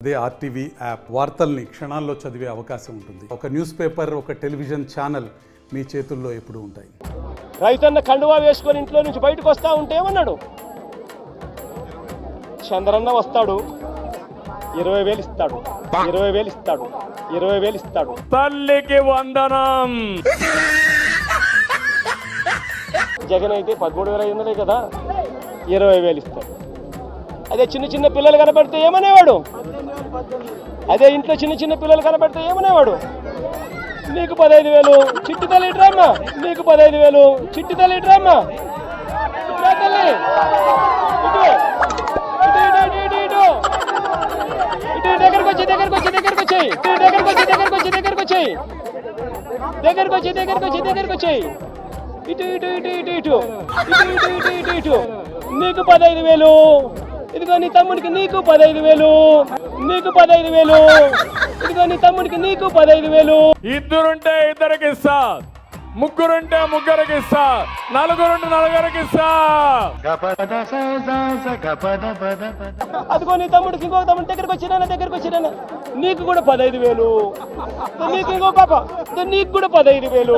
అదే RTV app వార్తల్ని క్షణాల్లో చదివే అవకాశం ఉంటుంది. ఒక న్యూస్ పేపర్, ఒక టెలివిజన్ ఛానల్ మీ చేతుల్లో ఎప్పుడూ ఉంటాయి. రైతన్న కండువా వేసుకొని ఇంట్లో నుంచి బయటకు వస్తా ఉంటే ఏమన్నాడు? చంద్రన్న వస్తాడు, 20,000 ఇస్తాడు, 20,000 ఇస్తాడు, 20,000 ఇస్తాడు. తల్లికి వందనం. జగన్ అయితే 13,500 కదా, 20,000 ఇస్తాడు. అదే చిన్న చిన్న పిల్లలు కనబడితే ఏమనేవాడు? అదే ఇంట్లో చిన్న చిన్న పిల్లలు కనబడితే ఏమనేవాడు? నీకు 15,000 చిట్టి తల్లి డ్రామా, నీకు 15,000 చిట్టి తల్లి డ్రామా. తల్లి దగ్గరకు వచ్చి దగ్గరకు వచ్చి దగ్గరకు వచ్చాయి, దగ్గరకు వచ్చి దగ్గరకు వచ్చి దగ్గరకు వచ్చాయి, దగ్గరకు వచ్చి దగ్గరకు వచ్చి దగ్గరకు వచ్చాయి. ఇటు ఇటు ఇటు ఇటు ఇటు ఇటు ఇటు ఇటు ఇటు ఇటు నీకు 15,000. ఇదిగో నీ తమ్ముడికి నీకు 15,000, నీకు 15,000. ఇదిగో నీ తమ్ముడికి నీకు 15,000. ఇద్దరుంటే ఇద్దరికి ఇస్తా, ముగ్గురుంటే ముగ్గురికి ఇస్తా, నలుగురుంటే నలుగురికి ఇస్తా. అదిగో నీ తమ్ముడికి ఇంకొక తమ్ముడి దగ్గరకు వచ్చినా నీకు కూడా 15,000. నీకు ఇంకో పాప, నీకు కూడా 15,000.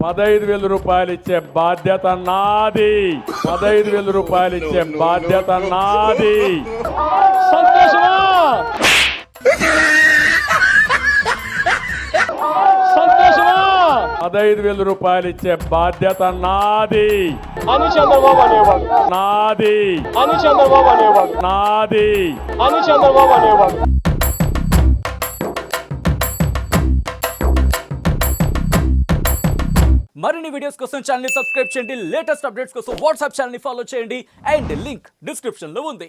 15,000 రూపాయలు ఇచ్చే బాధ్యత నాది. 15,000 రూపాయలు ఇచ్చే బాధ్యత నాది. సంతోషమా? సంతోషమా? 15,000 రూపాయలు ఇచ్చే బాధ్యత నాది అని చంద్రబాబు అనేవాడు. నాది అని చంద్రబాబు అనేవాడు. నాది అని చంద్రబాబు అనేవాడు. మరిన్ని వీడియోస్ కోసం ఛానల్ ని సబ్స్క్రైబ్ చేయండి. లేటెస్ట్ అప్డేట్స్ కోసం వాట్సాప్ ఛానల్ ని ఫాలో చేయండి. అండ్ లింక్ డిస్క్రిప్షన్ లో ఉంది.